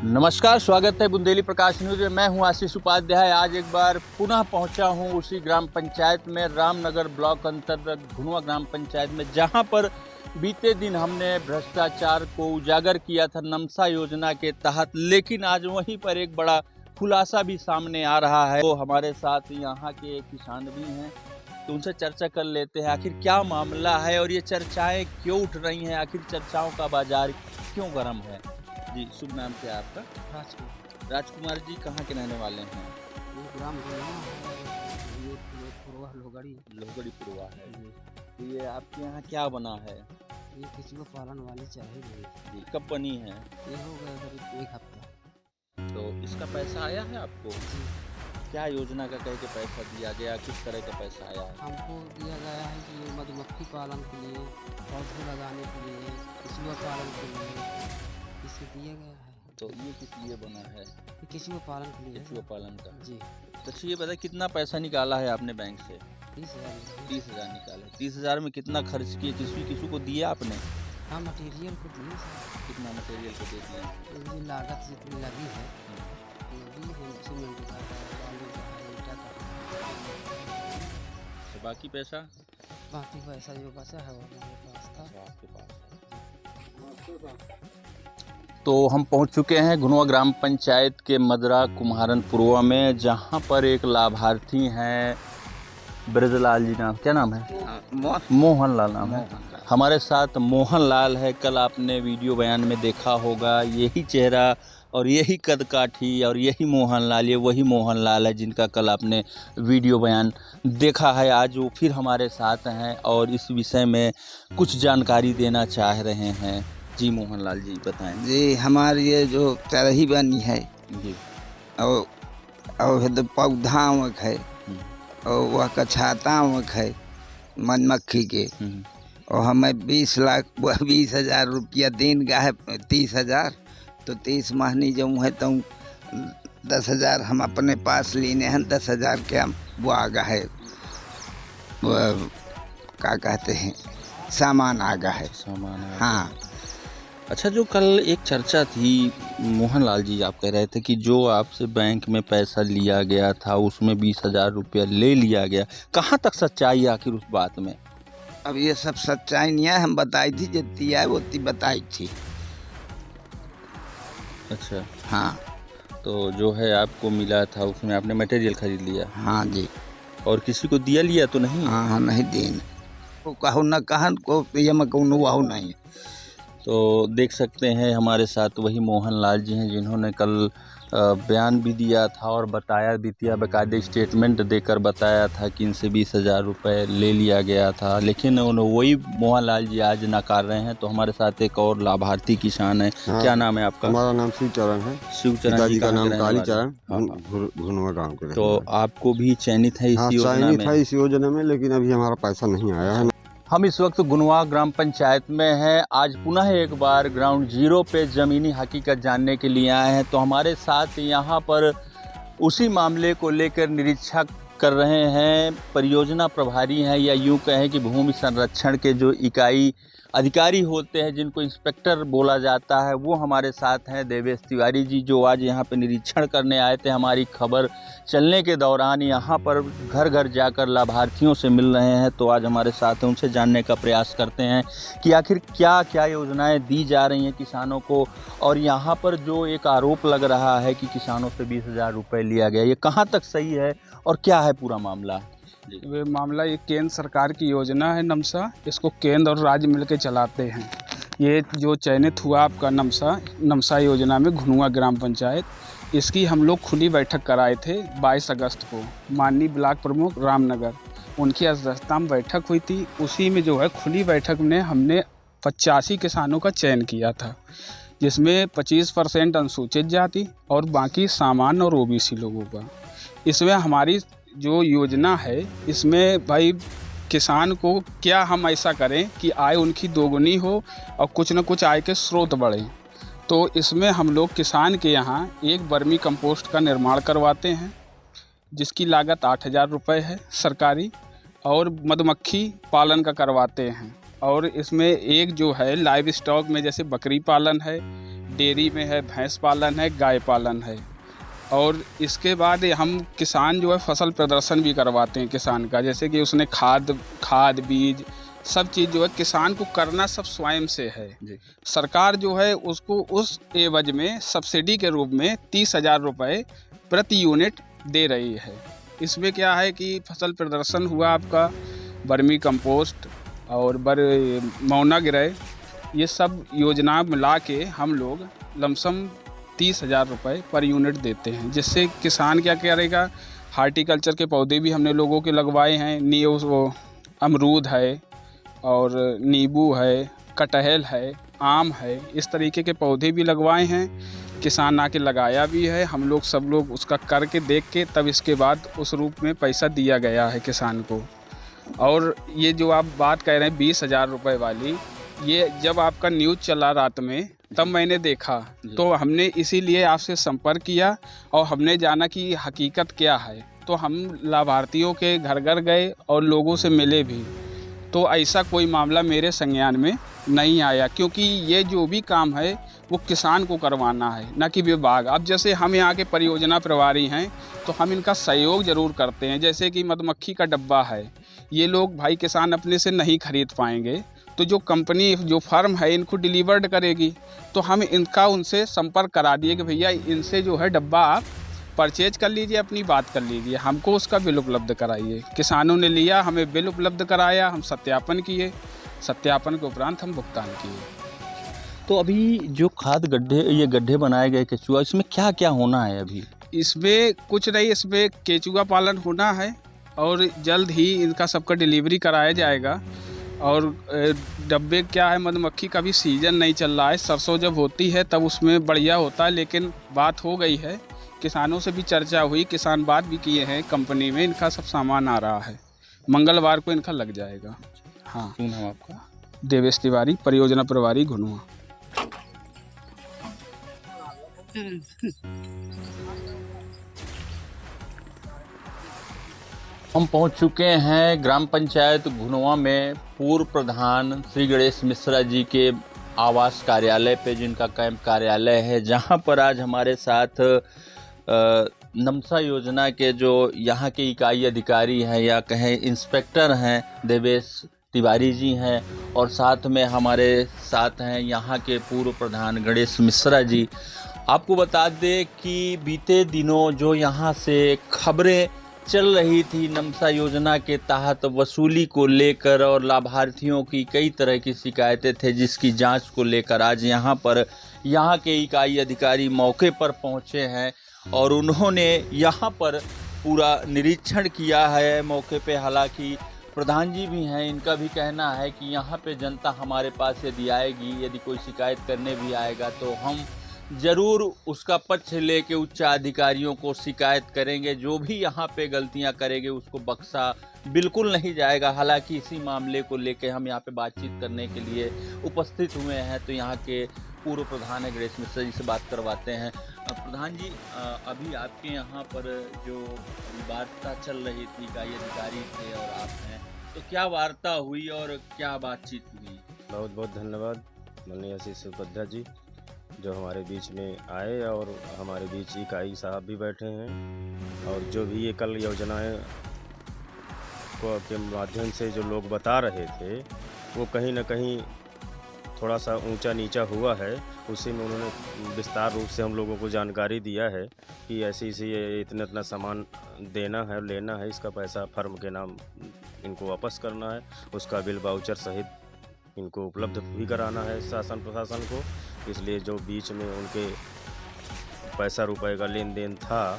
नमस्कार, स्वागत है बुंदेली प्रकाश न्यूज में। मैं हूं आशीष उपाध्याय। आज एक बार पुनः पहुंचा हूं उसी ग्राम पंचायत में, रामनगर ब्लॉक अंतर्गत घुनुआ ग्राम पंचायत में, जहां पर बीते दिन हमने भ्रष्टाचार को उजागर किया था नमसा योजना के तहत। लेकिन आज वहीं पर एक बड़ा खुलासा भी सामने आ रहा है। तो हमारे साथ यहाँ के एक किसान भी हैं, तो उनसे चर्चा कर लेते हैं आखिर क्या मामला है और ये चर्चाएं क्यों उठ रही हैं, आखिर चर्चाओं का बाजार क्यों गर्म है। जी, शुभ नाम क्या है आपका? राजकुमार। राजकुमार जी कहाँ के रहने वाले हैं? ये ग्राम ये पुरवा लोहगढ़ी पुरवा है। तो ये आपके यहाँ क्या बना है? ये किसी को पालन वाली चाहिए जी, कब बनी है? ये हो गया करीब 1 हफ्ता। तो इसका पैसा आया है आपको? क्या योजना का कह के पैसा दिया गया, किस तरह का पैसा आया है? हमको दिया गया है कि ये मधुमक्खी पालन के लिए, पौधे लगाने के लिए, केंचुआ पालन के लिए इसे दिया गया है। तो ये किस लिए बना है? ये केंचुआ पालन के लिए। केंचुआ पालन का जी। तो ये बताए कितना पैसा निकाला है आपने बैंक से? 30,000। 30,000 निकाले। 30,000 में कितना खर्च किए, किसी को दिया आपने? हाँ, मटेरियल को दिए सर। कितना मटेरियल को दे दिया? ये लागत जितनी लगी है सीमेंट का, बालू का, ईटा का। तो बाकी पैसा? बाकी पैसा जो बचा है वो मेरे पास था। आपके पास। तो हम पहुंच चुके हैं घुनुआ ग्राम पंचायत के मदरा कुम्हारन पुरवा में, जहां पर एक लाभार्थी हैं ब्रजलाल जी। नाम क्या नाम है? मोहन लाल नाम है। हमारे साथ मोहन लाल है। कल आपने वीडियो बयान में देखा होगा, यही चेहरा और यही कदकाठी और यही मोहन लाल, ये वही मोहन लाल है जिनका कल आपने वीडियो बयान देखा है। आज वो फिर हमारे साथ हैं और इस विषय में कुछ जानकारी देना चाह रहे हैं। जी मोहन लाल जी बताएं। जी, हमारी ये जो चरही बनी है जी, और तो पौधा है और वह कछाता है मधुमक्खी के, और हमें 20,20,000 रुपया दिन का है। 30,000 तो 30 महीने जो है तो 10,000 हम अपने पास लेने हैं। 10,000 के हम वो आगा है, वो क्या कहते हैं, सामान आगा है। सामान है। हाँ। अच्छा, जो कल एक चर्चा थी मोहन लाल जी, आप कह रहे थे कि जो आपसे बैंक में पैसा लिया गया था उसमें 20,000 रुपया ले लिया गया। कहाँ तक सच्चाई आखिर उस बात में? अब ये सब सच्चाई नहीं है, हम बताई थी जितनी है वो बताई थी। अच्छा, हाँ। तो जो है आपको मिला था उसमें आपने मटेरियल खरीद लिया? हाँ जी। और किसी को दिया लिया तो नहीं? हाँ, नहीं देन को कहूँ न कहन को ये मैं कहूँ वह नहीं। तो देख सकते हैं हमारे साथ वही मोहन लाल जी हैं जिन्होंने कल बयान भी दिया था और बताया भी था, बाकायदे स्टेटमेंट देकर बताया था कि इनसे 20,000 रुपये ले लिया गया था। लेकिन वही मोहन लाल जी आज नकार रहे हैं। तो हमारे साथ एक और लाभार्थी किसान है। हाँ, क्या नाम है आपका? हमारा नाम शिवचरण है। शिवचरण जी का नाम कालीचरण, हाँ। घुनुआ गाँव के। तो आपको भी चयनित है इस योजना में? था इस योजना में, लेकिन अभी हमारा पैसा नहीं आया है। हम इस वक्त घुनुआ ग्राम पंचायत में हैं। आज पुनः एक बार ग्राउंड जीरो पे ज़मीनी हकीकत जानने के लिए आए हैं। तो हमारे साथ यहाँ पर उसी मामले को लेकर निरीक्षक कर रहे हैं, परियोजना प्रभारी हैं, या यूँ कहें कि भूमि संरक्षण के जो इकाई अधिकारी होते हैं जिनको इंस्पेक्टर बोला जाता है, वो हमारे साथ हैं देवेश तिवारी जी, जो आज यहाँ पे निरीक्षण करने आए थे। हमारी खबर चलने के दौरान यहाँ पर घर घर जाकर लाभार्थियों से मिल रहे हैं। तो आज हमारे साथ हैं, उनसे जानने का प्रयास करते हैं कि आखिर क्या क्या योजनाएं दी जा रही हैं किसानों को, और यहाँ पर जो एक आरोप लग रहा है कि किसानों से 20,000 रुपये लिया गया, ये कहाँ तक सही है और क्या है पूरा मामला। वे मामला ये केंद्र सरकार की योजना है नमसा, इसको केंद्र और राज्य मिलकर चलाते हैं। ये जो चयनित हुआ आपका नमसा योजना में घुनुआ ग्राम पंचायत, इसकी हम लोग खुली बैठक कराए थे 22 अगस्त को। माननीय ब्लॉक प्रमुख रामनगर, उनकी अध्यक्षता में बैठक हुई थी। उसी में जो है खुली बैठक में हमने 85 किसानों का चयन किया था, जिसमें 25% अनुसूचित जाति और बाकी सामान्य और OBC लोगों का। इसमें हमारी जो योजना है, इसमें भाई किसान को क्या हम ऐसा करें कि आय उनकी दोगुनी हो और कुछ न कुछ आय के स्रोत बढ़े। तो इसमें हम लोग किसान के यहाँ एक वर्मी कंपोस्ट का निर्माण करवाते हैं, जिसकी लागत 8,000 रुपये है सरकारी, और मधुमक्खी पालन का करवाते हैं। और इसमें एक जो है लाइव स्टॉक में जैसे बकरी पालन है, डेयरी में है, भैंस पालन है, गाय पालन है। और इसके बाद हम किसान जो है फसल प्रदर्शन भी करवाते हैं किसान का, जैसे कि उसने खाद बीज सब चीज़ जो है किसान को करना सब स्वयं से है जी। सरकार जो है उसको उस एवज में सब्सिडी के रूप में 30,000 रुपये प्रति यूनिट दे रही है। इसमें क्या है कि फसल प्रदर्शन हुआ आपका, वर्मी कंपोस्ट और मौना गिरह, ये सब योजना मिला के हम लोग लमसम 30,000 रुपये पर यूनिट देते हैं, जिससे किसान क्या करेगा, हार्टिकल्चर के पौधे भी हमने लोगों के लगवाए हैं। वो अमरूद है और नींबू है, कटहल है, आम है, इस तरीके के पौधे भी लगवाए हैं। किसान आके लगाया भी है, हम लोग सब लोग उसका करके देख के तब इसके बाद उस रूप में पैसा दिया गया है किसान को। और ये जो आप बात कह रहे हैं 20,000 रुपये वाली, ये जब आपका न्यूज़ चला रात में तब मैंने देखा, तो हमने इसीलिए आपसे संपर्क किया और हमने जाना कि हकीकत क्या है। तो हम लाभार्थियों के घर घर गए और लोगों से मिले भी, तो ऐसा कोई मामला मेरे संज्ञान में नहीं आया, क्योंकि ये जो भी काम है वो किसान को करवाना है, ना कि विभाग। अब जैसे हम यहाँ के परियोजना प्रभारी हैं तो हम इनका सहयोग ज़रूर करते हैं। जैसे कि मधुमक्खी का डब्बा है, ये लोग भाई किसान अपने से नहीं खरीद पाएंगे, तो जो कंपनी जो फर्म है इनको डिलीवर्ड करेगी, तो हम इनका उनसे संपर्क करा दिए कि भैया इनसे जो है डब्बा आप परचेज कर लीजिए, अपनी बात कर लीजिए, हमको उसका बिल उपलब्ध कराइए। किसानों ने लिया, हमें बिल उपलब्ध कराया, हम सत्यापन किए, सत्यापन के उपरांत हम भुगतान किए। तो अभी जो खाद ये गड्ढे बनाए गए केचुआ, इसमें क्या क्या होना है अभी? इसमें कुछ नहीं, इसमें केचुआ पालन होना है और जल्द ही इनका सबका डिलीवरी कराया जाएगा। और डब्बे क्या है, मधुमक्खी का भी सीज़न नहीं चल रहा है, सरसों जब होती है तब उसमें बढ़िया होता है, लेकिन बात हो गई है, किसानों से भी चर्चा हुई, किसान बात भी किए हैं कंपनी में, इनका सब सामान आ रहा है, मंगलवार को इनका लग जाएगा। हाँ, क्या नाम आपका? देवेश तिवारी, परियोजना प्रभारी घुनुआ। हम पहुंच चुके हैं ग्राम पंचायत घुनुआ में पूर्व प्रधान श्री गणेश मिश्रा जी के आवास कार्यालय पे, जिनका कैंप कार्यालय है, जहां पर आज हमारे साथ नमसा योजना के जो यहाँ के इकाई अधिकारी हैं या कहें इंस्पेक्टर हैं, देवेश तिवारी जी हैं, और साथ में हमारे साथ हैं यहाँ के पूर्व प्रधान गणेश मिश्रा जी। आपको बता दें कि बीते दिनों जो यहाँ से खबरें चल रही थी नमसा योजना के तहत वसूली को लेकर और लाभार्थियों की कई तरह की शिकायतें थे, जिसकी जांच को लेकर आज यहाँ पर यहाँ के इकाई अधिकारी मौके पर पहुँचे हैं और उन्होंने यहाँ पर पूरा निरीक्षण किया है मौके पे। हालांकि प्रधान जी भी हैं, इनका भी कहना है कि यहाँ पे जनता हमारे पास यदि आएगी, यदि कोई शिकायत करने भी आएगा तो हम ज़रूर उसका पक्ष लेके उच्च अधिकारियों को शिकायत करेंगे, जो भी यहाँ पे गलतियाँ करेंगे उसको बख्शा बिल्कुल नहीं जाएगा। हालांकि इसी मामले को लेके हम यहाँ पे बातचीत करने के लिए उपस्थित हुए हैं, तो यहाँ के पूर्व प्रधान है गणेश मिश्रा जी से बात करवाते हैं। प्रधान जी, अभी आपके यहाँ पर जो वार्ता चल रही थी, इकाई अधिकारी थे और आप हैं, तो क्या वार्ता हुई और क्या बातचीत हुई? बहुत बहुत धन्यवाद माननीय आशीष उपाध्याय जी, जो हमारे बीच में आए और हमारे बीच इकाई साहब भी बैठे हैं। और जो भी ये कल योजनाएं के माध्यम से जो लोग बता रहे थे, वो कहीं ना कहीं थोड़ा सा ऊंचा नीचा हुआ है, उसी में उन्होंने विस्तार रूप से हम लोगों को जानकारी दिया है कि ऐसे ये इतना सामान देना है, लेना है, इसका पैसा फर्म के नाम इनको वापस करना है, उसका बिल वाउचर सहित इनको उपलब्ध भी कराना है शासन प्रशासन को। इसलिए जो बीच में उनके पैसा रुपए का लेन देन था,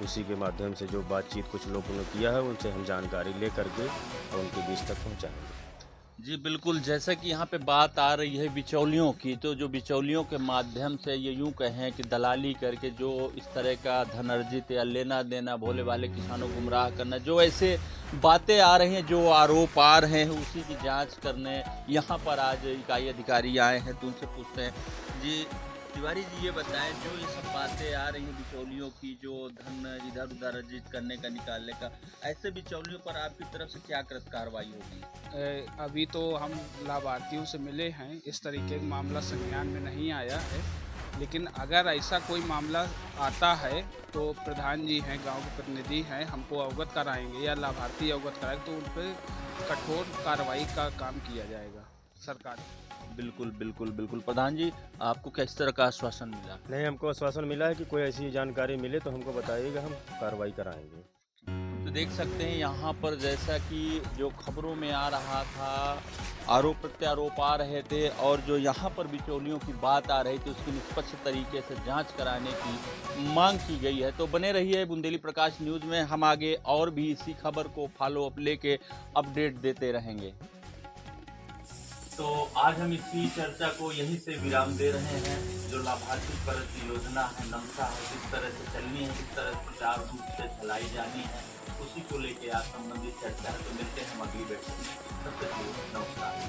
उसी के माध्यम से जो बातचीत कुछ लोगों ने किया है, उनसे हम जानकारी ले करके और उनके बीच तक पहुंचाएंगे। जी बिल्कुल, जैसे कि यहाँ पे बात आ रही है बिचौलियों की, तो जो बिचौलियों के माध्यम से ये यूं कहें कि दलाली करके जो इस तरह का धन अर्जित या लेना देना, भोले वाले किसानों को गुमराह करना, जो ऐसे बातें आ रही हैं, जो आरोप आ रहे हैं, उसी की जांच करने यहाँ पर आज इकाई अधिकारी आए हैं। तो उनसे पूछते हैं, जी तिवारी जी ये बताएं, जो ये सब बातें आ रही हैं बिचौलियों की, जो धन इधर उधर अर्जित करने का, निकालने का, ऐसे बिचौलियों पर आपकी तरफ से क्या कार्रवाई होगी? अभी तो हम लाभार्थियों से मिले हैं, इस तरीके का मामला संज्ञान में नहीं आया है, लेकिन अगर ऐसा कोई मामला आता है तो प्रधान जी हैं, गांव के प्रतिनिधि हैं, हमको अवगत कराएंगे या लाभार्थी अवगत कराएंगे तो उन पर कठोर कार्रवाई का काम किया जाएगा सरकार। बिल्कुल बिल्कुल बिल्कुल। प्रधान जी, आपको किस तरह का आश्वासन मिला? नहीं, हमको आश्वासन मिला है कि कोई ऐसी जानकारी मिले तो हमको बताइएगा, हम कार्रवाई कराएंगे। तो देख सकते हैं यहाँ पर जैसा कि जो खबरों में आ रहा था, आरोप प्रत्यारोप आ रहे थे और जो यहाँ पर बिचौलियों की बात आ रही थी उसकी निष्पक्ष तरीके से जांच कराने की मांग की गई है। तो बने रहिए बुंदेली प्रकाश न्यूज़ में, हम आगे और भी इसी खबर को फॉलो अप लेके अपडेट देते रहेंगे। तो आज हम इसी चर्चा को यहीं से विराम दे रहे हैं। जो लाभार्थी परत योजना है नमसा है, किस तरह से चलनी है, किस तरह से सुचारू रूप से चलाई जानी है, उसी को लेके आज संबंधित चर्चा है। तो मिलते हैं हम अगली बैठक में। तब तक नमस्कार।